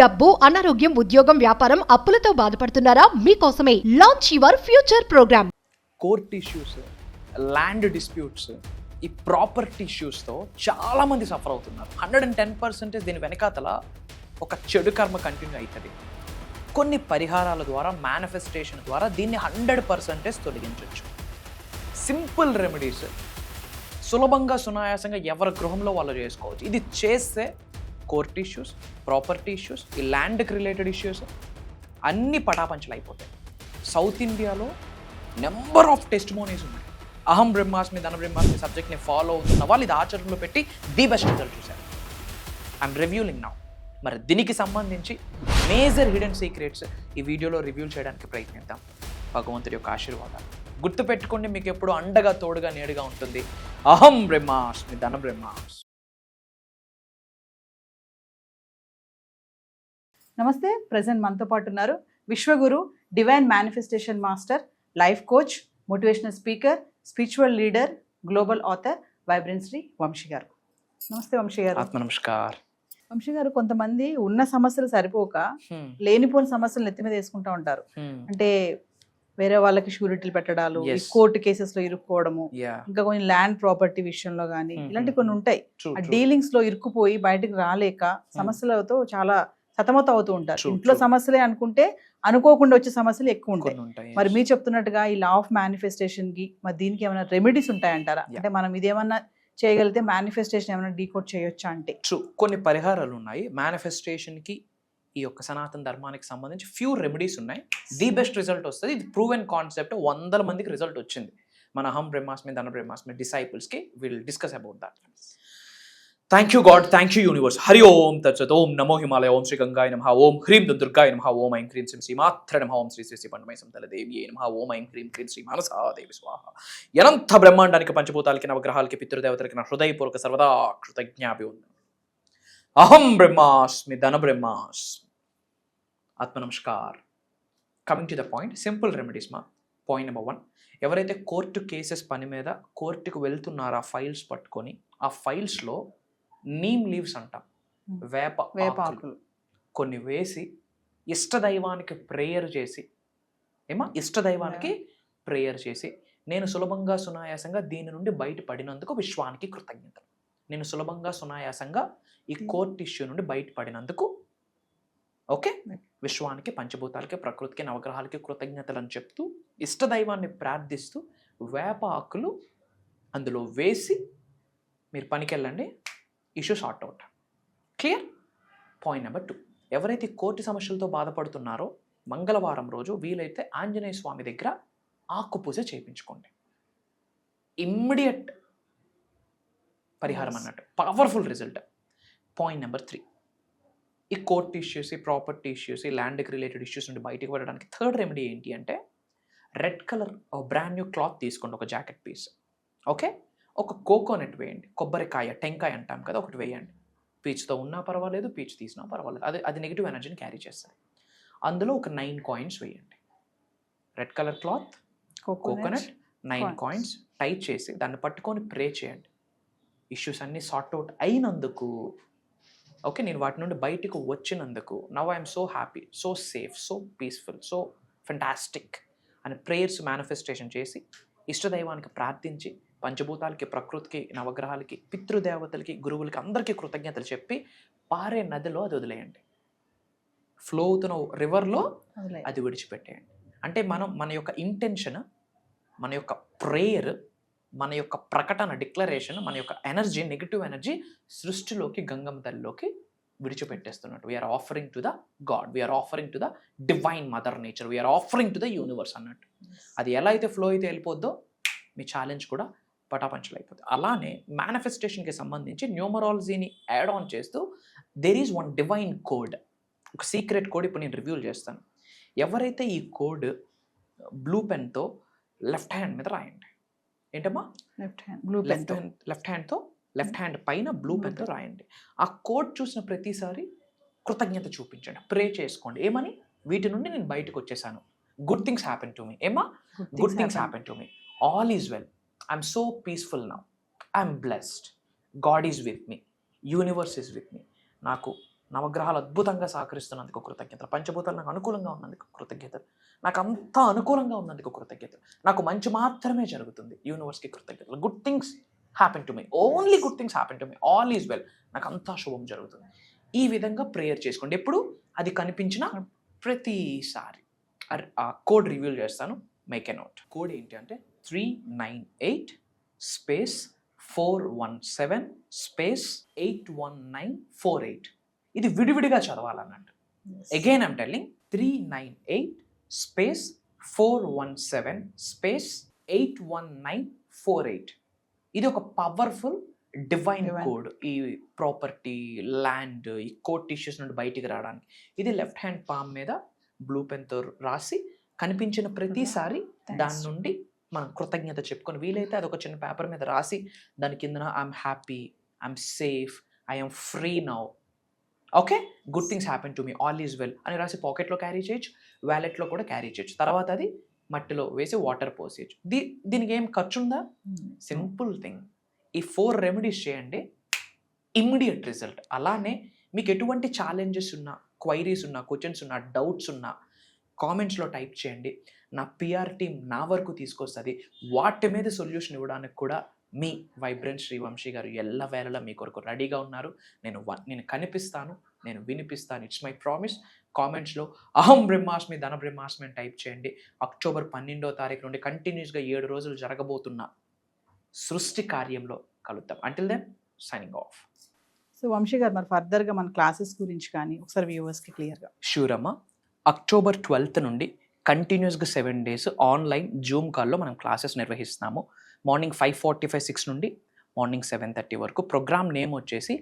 డబ్బు, అనారోగ్యం, ఉద్యోగం, వ్యాపారం, అప్పులతో బాధపడుతున్నారా? మీకోసమే launch your future programme. Court issues, land disputes, ఈ ప్రాపర్టీ ఇష్యూస్తో చాలామంది సఫర్ అవుతున్నారు. 110% దీని వెనకాతల ఒక చెడు కర్మ కంటిన్యూ అవుతుంది. కొన్ని పరిహారాల ద్వారా, మేనిఫెస్టేషన్ ద్వారా దీన్ని 100% తొలగించవచ్చు. సింపుల్ రెమెడీస్, సులభంగా సునాయాసంగా ఎవరి గృహంలో వాళ్ళు చేసుకోవచ్చు. ఇది చేస్తే కోర్ట్ ఇష్యూస్, ప్రాపర్టీ ఇష్యూస్, ఈ ల్యాండ్కి రిలేటెడ్ ఇష్యూస్ అన్నీ పటాపంచలు అయిపోతాయి. సౌత్ ఇండియాలో నెంబర్ ఆఫ్ టెస్టిమోనీస్ ఉన్నాయి. అహం బ్రహ్మాస్మి, ధన బ్రహ్మాస్మి సబ్జెక్ట్ని ఫాలో అవుతున్న వాళ్ళు ఇది ఆచరణలో పెట్టి ది బెస్ట్ రిజల్ట్ చూశారు. I'm revealing now. మరి దీనికి సంబంధించి మేజర్ హిడెన్ సీక్రెట్స్ ఈ వీడియోలో రివ్యూ చేయడానికి ప్రయత్నిద్దాం. భగవంతుడి యొక్క ఆశీర్వాదాలు గుర్తుపెట్టుకోండి, మీకు ఎప్పుడు అండగా తోడుగా నేడుగా ఉంటుంది. అహం బ్రహ్మాస్మి, ధన బ్రహ్మాస్మి. నమస్తే. ప్రజెంట్ మనతో పాటు ఉన్నారు Vishwaguru, divine manifestation master, life coach, motivational speaker, spiritual leader, global author vibrancy Vamshi garu. నమస్తే వంశీ గారు. ఆత్మ నమస్కార్. వంశీ గారు, కొంతమంది ఉన్న సమస్యలు సరిపోక లేనిపోని సమస్యలు నెత్తి మీద వేసుకుంటా ఉంటారు. అంటే వేరే వాళ్ళకి షూరిటీలు పెట్టడాలు, కోర్టు కేసెస్ లో ఇరుక్కోవడము, ఇంకా కొన్ని ల్యాండ్ ప్రాపర్టీ విషయంలో కానీ ఇలాంటి కొన్ని ఉంటాయి. ఆ డీలింగ్స్ లో ఇరుక్కుపోయి బయటకు రాలేక సమస్యలతో చాలా సతమతం అవుతూ ఉంటారు. ఇంట్లో సమస్యలే అనుకుంటే అనుకోకుండా వచ్చే సమస్యలు ఎక్కువ ఉంటాయి. మరి మీరు చెప్తున్నట్టుగా ఈ లా ఆఫ్ మేనిఫెస్టేషన్ కి మరి దీనికి ఏమైనా రెమెడీస్ ఉంటాయంటారా? అంటే మనం ఇదేమన్నా చేయగలిగితే మేనిఫెస్టేషన్ ఏమైనా డీకోడ్ చేయొచ్చా? అంటే కొన్ని పరిహారాలు ఉన్నాయి. మేనిఫెస్టేషన్ కి ఈ యొక్క సనాతన ధర్మానికి సంబంధించి ఫ్యూ రెమెడీస్ ఉన్నాయి. ది బెస్ట్ రిజల్ట్ వస్తుంది. ఇది ప్రూవెన్ కాన్సెప్ట్. 100 మందికి రిజల్ట్ వచ్చింది. మన అహం బ్రహ్మాస్మి, ధన బ్రహ్మాస్మి డిసైపుల్స్ కి will discuss about that. Thank you God, thank you universe. Hari ఓం తత్సత్. ఓం నమో హిమాలయ, ఓం శ్రీ గంగాయ నమః, ఓం హ్రీం దుర్గాయ నమః, ఓం ఐం క్రీం శ్రీ మాత్ర నమః, ఓం శ్రీ శ్రీ శ్రీ పండమయ సంతల దేవి నమః, ఓం ఐం క్రీం క్రీం శ్రీ మానసాదేవి స్వాహ. అనంత బ్రహ్మాండానికి, పంచభూతాలకి, నవగ్రహాలకి, పితృదేవతలకి నా హృదయపూర్వక సర్వదా కృతజ్ఞాభివందనం. అహం బ్రహ్మాస్మి, ధన బ్రహ్మాస్మి. ఆత్మ namaskar. Coming to the point, simple remedies మా. పాయింట్ నెంబర్ 1, ఎవరైతే కోర్టు కేసెస్ పని మీద కోర్టుకు వెళ్తున్నారో ఆ ఫైల్స్ పట్టుకొని, ఆ ఫైల్స్లో నీమ్ లీవ్స్ అంటాం, వేప ఆకులు కొన్ని వేసి ఇష్టదైవానికి ప్రేయర్ చేసి, ఇష్టదైవానికి ప్రేయర్ చేసి, నేను సులభంగా సునాయాసంగా దీని నుండి బయటపడినందుకు విశ్వానికి కృతజ్ఞతలు. నేను సులభంగా సునాయాసంగా ఈ కోర్ట్ ఇష్యూ నుండి బయటపడినందుకు ఓకే విశ్వానికి, పంచభూతాలకి, ప్రకృతికి, నవగ్రహాలకి కృతజ్ఞతలు అని చెప్తూ ఇష్టదైవాన్ని ప్రార్థిస్తూ వేప ఆకులు అందులో వేసి మీరు పనికి వెళ్ళండి. Issue sort out. Clear? Point number 2, ఎవరైతే కోర్టు సమస్యలతో బాధపడుతున్నారో మంగళవారం రోజు వీలైతే ఆంజనేయ స్వామి దగ్గర ఆకు పూజ చేయించుకోండి. ఇమ్మీడియట్ పరిహారం అన్నట్టు, పవర్ఫుల్ రిజల్ట్. పాయింట్ నెంబర్ 3, ఈ కోర్ట్ ఇష్యూస్, ఈ ప్రాపర్టీ ఇష్యూస్, ఈ ల్యాండ్కి రిలేటెడ్ ఇష్యూస్ నుండి బయటకు పడడానికి థర్డ్ రెమెడీ ఏంటి అంటే, red colour brand new cloth తీసుకోండి, ఒక జాకెట్ పీస్. ఓకే, ఒక కోకోనట్ వేయండి, కొబ్బరికాయ, టెంకాయ అంటాం కదా, ఒకటి వేయండి. పీచుతో ఉన్నా పర్వాలేదు, పీచు తీసినా పర్వాలేదు, అది నెగిటివ్ ఎనర్జీని క్యారీ చేస్తుంది. అందులో ఒక 9 కాయిన్స్ వేయండి. Red colour cloth, coconut, 9 coins tight చేసి దాన్ని పట్టుకొని ప్రే చేయండి. ఇష్యూస్ అన్నీ సార్ట్ అవుట్ అయినందుకు, ఓకే, నేను వాటి నుండి బయటకు వచ్చినందుకు, now I'm so happy, so safe, so peaceful, so fantastic అని ప్రేయర్స్ మేనిఫెస్టేషన్ చేసి ఇష్టదైవానికి ప్రార్థించి, పంచభూతాలకి, ప్రకృతికి, నవగ్రహాలకి, పితృదేవతలకి, గురువులకి అందరికీ కృతజ్ఞతలు చెప్పి పారే నదిలో అది వదిలేయండి. ఫ్లో అవుతున్న రివర్లో అది విడిచిపెట్టేయండి. అంటే మన యొక్క ఇంటెన్షన్, మన యొక్క ప్రేయర్, మన యొక్క ప్రకటన, డిక్లరేషన్, మన యొక్క ఎనర్జీ, నెగిటివ్ ఎనర్జీ సృష్టిలోకి, గంగమ్మ తల్లిలోకి విడిచిపెట్టేస్తున్నట్టు. We are offering to the God, we are offering to the divine mother nature, we are offering to the universe అన్నట్టు. అది ఎలా అయితే ఫ్లో అయితే వెళ్ళిపోద్దో మీ ఛాలెంజ్ కూడా పటాపంచలు అయిపోతుంది. అలానే మేనిఫెస్టేషన్కి సంబంధించి న్యూమరాలజీని యాడ్ ఆన్ చేస్తూ there is one divine code, ఒక సీక్రెట్ కోడ్ ఇప్పుడు నేను రివ్యూల్ చేస్తాను. ఎవరైతే ఈ కోడ్ బ్లూ పెన్తో లెఫ్ట్ హ్యాండ్ మీద రాయండి. ఏంటమ్మా? లెఫ్ట్ హ్యాండ్తో, లెఫ్ట్ హ్యాండ్ పైన బ్లూ పెన్తో రాయండి. ఆ కోడ్ చూసిన ప్రతిసారి కృతజ్ఞత చూపించండి, ప్రే చేసుకోండి. ఏమని? వీటి నుండి నేను బయటకు వచ్చేసాను, good things happen to me. Good things happen to me, all is well, I'm so peaceful now, I'm blessed, God is with me, universe is with me. నాకు నవగ్రహాలు అద్భుతంగా సహకరిస్తున్నందుకు కృతజ్ఞతలు, పంచభూతాలు నాకు అనుకూలంగా ఉన్నందుకు కృతజ్ఞతలు, నాకు అంతా అనుకూలంగా ఉన్నందుకు కృతజ్ఞతలు, నాకు మంచి మాత్రమే జరుగుతుంది, యూనివర్స్కి కృతజ్ఞతలు. Good things happen to me, only good things happen to me, all is well, నాకు అంతా శుభం జరుగుతుంది. ఈ విధంగా ప్రేయర్ చేసుకోండి. ఎప్పుడు అది కనిపించిన ప్రతిసారి ఆ కోడ్ రివీల్ చేస్తాను, మేక్ ఎ నోట్. కోడ్ ఏంటి అంటే 398 స్పేస్ 417 స్పేస్ 81948. ఇది విడివిడిగా చదవాలన్నట్టు. Again I'm telling 398 space 417 space 81948. ఇది ఒక పవర్ఫుల్ డివైన్ కోడ్. ఈ ప్రాపర్టీ, ల్యాండ్, ఈ కోర్ట్ ఇష్యూస్ నుండి బయటికి రావడానికి. ఇది లెఫ్ట్ హ్యాండ్ పామ్ మీద బ్లూ పెన్తో రాసి కనిపించిన ప్రతిసారి దాని నుండి మనం కృతజ్ఞత చెప్పుకొని, వీలైతే అది ఒక చిన్న పేపర్ మీద రాసి దాని కింద I'm happy, I'm safe, I'm free now, okay, good things happen to me, all is well అని రాసి పాకెట్లో క్యారీ చేయొచ్చు, వ్యాలెట్లో కూడా క్యారీ చేయొచ్చు. తర్వాత అది మట్టిలో వేసి వాటర్ పోసేయచ్చు. దీనికి ఏం ఖర్చు ఉందా? Simple thing. ఈ 4 రెమెడీస్ చేయండి, ఇమ్మీడియట్ రిజల్ట్. అలానే మీకు ఎటువంటి ఛాలెంజెస్ ఉన్నా, క్వైరీస్ ఉన్నా, క్వశ్చన్స్ ఉన్నా, డౌట్స్ ఉన్నా కామెంట్స్లో టైప్ చేయండి. నా పిఆర్ టీమ్ నా వరకు తీసుకొస్తుంది. వాటి మీద సొల్యూషన్ ఇవ్వడానికి కూడా మీ వైబ్రెంట్ శ్రీవంశీ గారు ఎల్లవేళలా మీ కొరకు రెడీగా ఉన్నారు. నేను కనిపిస్తాను, నేను వినిపిస్తాను. It's my promise. కామెంట్స్లో అహం బ్రహ్మాస్మి, ధన బ్రహ్మాస్మి అని టైప్ చేయండి. అక్టోబర్ 12వ తారీఖు నుండి కంటిన్యూస్గా 7 రోజులు జరగబోతున్న సృష్టి కార్యంలో కలుద్దాం. Until then signing off. So Vamshi garu, మరి ఫర్దర్గా మన క్లాసెస్ గురించి కానీ ఒకసారి వ్యూవర్స్కి క్లియర్గా. షూర్ అమ్మా. అక్టోబర్ 12th నుండి కంటిన్యూస్గా 7 days ఆన్లైన్ జూమ్ కాల్లో మనం క్లాసెస్ నిర్వహిస్తున్నాము. మార్నింగ్ 5:45, 6 నుండి మార్నింగ్ 7:30 వరకు. ప్రోగ్రామ్ నేమ్ వచ్చేసి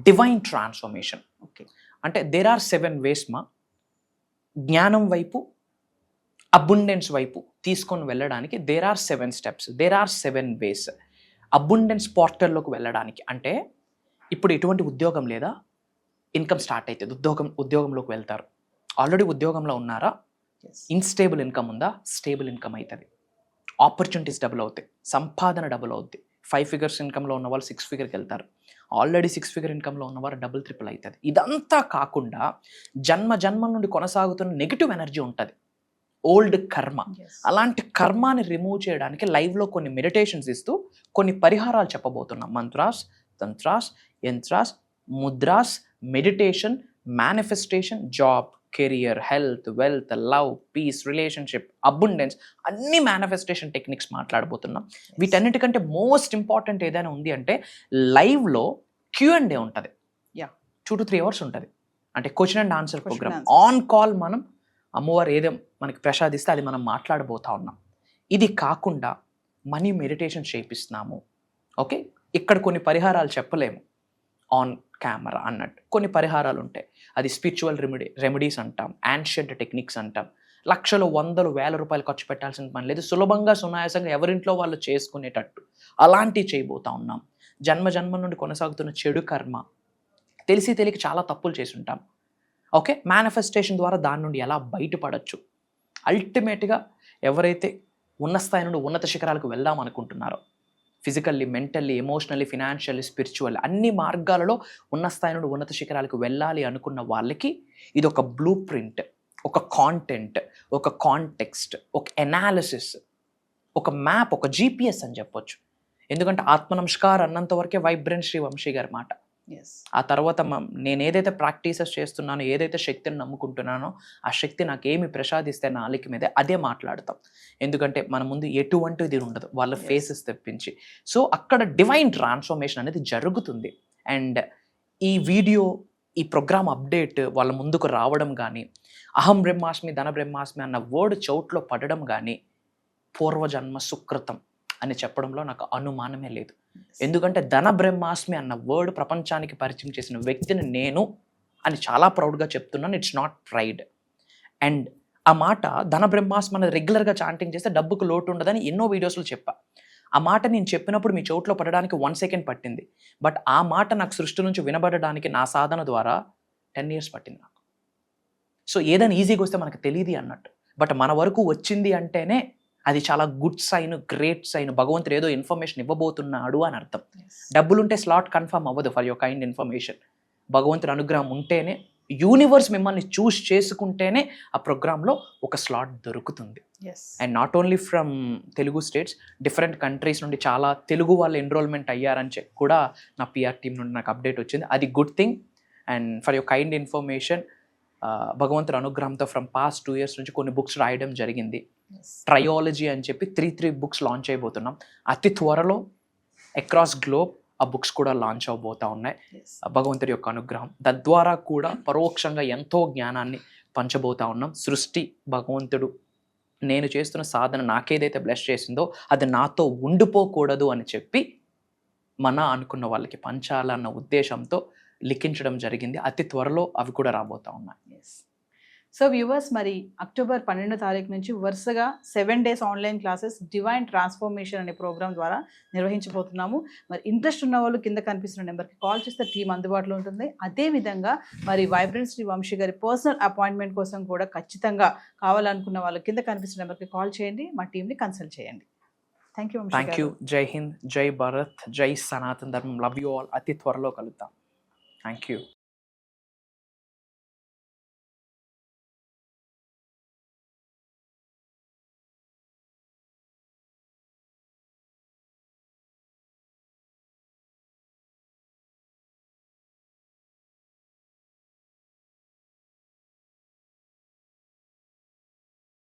డివైన్ ట్రాన్స్ఫర్మేషన్. ఓకే, అంటే దేర్ ఆర్ 7 ways మా జ్ఞానం వైపు, అబుండెన్స్ వైపు తీసుకొని వెళ్ళడానికి. There are 7 steps, there are 7 ways. Abundance పోర్టల్లోకి వెళ్ళడానికి అంటే ఇప్పుడు ఎటువంటి ఉద్యోగం లేదా, ఇన్కమ్ స్టార్ట్ అవుతుంది, ఉద్యోగంలోకి వెళ్తారు. ఆల్రెడీ ఉద్యోగంలో ఉన్నారా, ఇన్స్టేబుల్ ఇన్కమ్ ఉందా, స్టేబుల్ ఇన్కమ్ అవుతుంది. ఆపర్చునిటీస్ డబుల్ అవుతాయి, సంపాదన డబుల్ అవుద్ది. 5 figures ఇన్కమ్లో ఉన్న వాళ్ళు 6 figure వెళ్తారు. ఆల్రెడీ 6 figure ఇన్కమ్లో ఉన్నవారు డబుల్ ట్రిపుల్ అవుతుంది. ఇదంతా కాకుండా జన్మ నుండి కొనసాగుతున్న నెగిటివ్ ఎనర్జీ ఉంటుంది, ఓల్డ్ కర్మ. అలాంటి కర్మాని రిమూవ్ చేయడానికి లైవ్లో కొన్ని మెడిటేషన్స్ ఇస్తూ కొన్ని పరిహారాలు చెప్పబోతున్నాం. Mantras, tantras, yantras, mudras, meditation, manifestation, job, career, health, wealth, love, peace, relationship, abundance, అన్ని మేనిఫెస్టేషన్ టెక్నిక్స్ మాట్లాడబోతున్నాం. వీటన్నిటికంటే మోస్ట్ ఇంపార్టెంట్ ఏదైనా ఉంది అంటే లైవ్లో Q&A ఉంటుంది. 2 to 3 hours ఉంటుంది. అంటే question and answer programme. On call మనం అమ్మవారు ఏదో మనకి ప్రసాదిస్తే అది మనం మాట్లాడబోతా ఉన్నాం. ఇది కాకుండా మనీ మెడిటేషన్ చేపిస్తున్నాము. ఓకే, ఇక్కడ కొన్ని పరిహారాలు చెప్పలేము ఆన్ కెమెరా అన్నట్టు, కొన్ని పరిహారాలు ఉంటాయి. అది స్పిరిచువల్ రెమెడీస్ అంటాం, యాన్షియంట్ టెక్నిక్స్ అంటాం. లక్షలు, వందలు, వేల రూపాయలు ఖర్చు పెట్టాల్సిన పని లేదు. సులభంగా, సునాయాసంగా ఎవరింట్లో వాళ్ళు చేసుకునేటట్టు అలాంటివి చేయబోతా ఉన్నాం. జన్మ నుండి కొనసాగుతున్న చెడు కర్మ, తెలియక చాలా తప్పులు చేసి ఉంటాం. ఓకే, మేనిఫెస్టేషన్ ద్వారా దాని నుండి ఎలా బయటపడచ్చు. అల్టిమేట్గా ఎవరైతే ఉన్న స్థాయి నుండి ఉన్నత శిఖరాలకు వెళ్దాం అనుకుంటున్నారో, physically, mentally, emotionally, financially, spiritual అన్ని మార్గాలలో ఉన్న స్థాయి నుండి ఉన్నత శిఖరాలకు వెళ్ళాలి అనుకున్న వాళ్ళకి ఇది ఒక బ్లూ ప్రింట్, ఒక కాంటెంట్, ఒక కాంటెక్స్ట్, ఒక ఎనాలిసిస్, ఒక మ్యాప్, ఒక GPS అని చెప్పొచ్చు. ఎందుకంటే ఆత్మనమస్కార్ అన్నంత వరకే వైబ్రెంట్ శ్రీవంశీ గారి మాట. ఆ తర్వాత నేను ఏదైతే ప్రాక్టీసెస్ చేస్తున్నానో, ఏదైతే శక్తిని నమ్ముకుంటున్నానో, ఆ శక్తి నాకు ఏమి ప్రసాదిస్తే నా అలికి మీదే అదే మాట్లాడతాం. ఎందుకంటే మన ముందు ఎటువంటిది ఉండదు, వాళ్ళ ఫేసెస్ తెప్పించి. సో అక్కడ డివైన్ ట్రాన్స్ఫర్మేషన్ అనేది జరుగుతుంది. అండ్ ఈ వీడియో, ఈ ప్రోగ్రామ్ అప్డేట్ వాళ్ళ ముందుకు రావడం కానీ, అహం బ్రహ్మాస్మి, ధన బ్రహ్మాస్మి అన్న వర్డ్ చౌట్లో పడడం కానీ పూర్వజన్మ సుకృతం అని చెప్పడంలో నాకు అనుమానమే లేదు. ఎందుకంటే ధన బ్రహ్మాస్మి అన్న వర్డ్ ప్రపంచానికి పరిచయం చేసిన వ్యక్తిని నేను అని చాలా ప్రౌడ్గా చెప్తున్నాను. It's not pride. అండ్ ఆ మాట ధన బ్రహ్మాస్మి అనేది రెగ్యులర్గా చాంటింగ్ చేస్తే డబ్బుకు లోటు ఉండదని ఎన్నో వీడియోస్లో చెప్పా. ఆ మాట నేను చెప్పినప్పుడు మీ చోట్లో పడడానికి 1 second పట్టింది. బట్ ఆ మాట నాకు సృష్టి నుంచి వినబడడానికి నా సాధన ద్వారా 10 years పట్టింది నాకు. సో ఏదైనా ఈజీగా వస్తే మనకు తెలియదు అన్నట్టు. బట్ మన వరకు వచ్చింది అంటేనే అది చాలా గుడ్ సైన్, గ్రేట్ సైన్. భగవంతుడు ఏదో ఇన్ఫర్మేషన్ ఇవ్వబోతున్నాడు అని అర్థం. డబ్బులుంటే స్లాట్ కన్ఫర్మ్ అవ్వదు, ఫర్ యువర్ కైండ్ ఇన్ఫర్మేషన్. భగవంతుడి అనుగ్రహం ఉంటేనే, యూనివర్స్ మిమ్మల్ని చూస్ చేసుకుంటేనే ఆ ప్రోగ్రాంలో ఒక స్లాట్ దొరుకుతుంది. Yes and not only from Telugu states, different countries నుండి చాలా తెలుగు వాళ్ళు ఎన్రోల్మెంట్ అయ్యారని చెప్పి కూడా నా పిఆర్ టీం నుండి నాకు అప్డేట్ వచ్చింది. అది good thing. And for your kind information, భగవంతుడి అనుగ్రహంతో ఫ్రమ్ పాస్ట్ 2 years నుంచి కొన్ని బుక్స్ రాయడం జరిగింది. ట్రయాలజీ అని చెప్పి 3 బుక్స్ లాంచ్ అయిపోతున్నాం. అతి త్వరలో అక్రాస్ గ్లోబ్ ఆ బుక్స్ కూడా లాంచ్ అవబోతూ ఉన్నాయి. భగవంతుడి యొక్క అనుగ్రహం తద్వారా కూడా పరోక్షంగా ఎంతో జ్ఞానాన్ని పంచబోతా ఉన్నాం. సృష్టి భగవంతుడు నేను చేస్తున్న సాధన నాకేదైతే బ్లెస్ చేసిందో అది నాతో ఉండిపోకూడదు అని చెప్పి మన అనుకున్న వాళ్ళకి పంచాలన్న ఉద్దేశంతో లిఖించడం జరిగింది. అతి త్వరలో అవి కూడా రాబోతా ఉన్నాయి. సో వ్యూవర్స్, మరి అక్టోబర్ 12వ తారీఖు నుంచి వరుసగా 7 days online classes divine transformation అనే ప్రోగ్రామ్ ద్వారా నిర్వహించబోతున్నాము. మరి ఇంట్రెస్ట్ ఉన్న వాళ్ళు కింద కనిపిస్తున్న నెంబర్కి కాల్ చేస్తే టీం అందుబాటులో ఉంటుంది. అదేవిధంగా మరి వైబ్రెంట్ శ్రీ వంశీ గారి పర్సనల్ అపాయింట్మెంట్ కోసం కూడా ఖచ్చితంగా కావాలనుకున్న వాళ్ళు కింద కనిపిస్తున్న నెంబర్కి కాల్ చేయండి, మా టీంని కన్సల్ట్ చేయండి. Thank you. Thank you. జై హింద్, జై భారత్, జై సనాతన్ ధర్మం. Love you all. అతి త్వరలో కలుద్దాం. Thank you.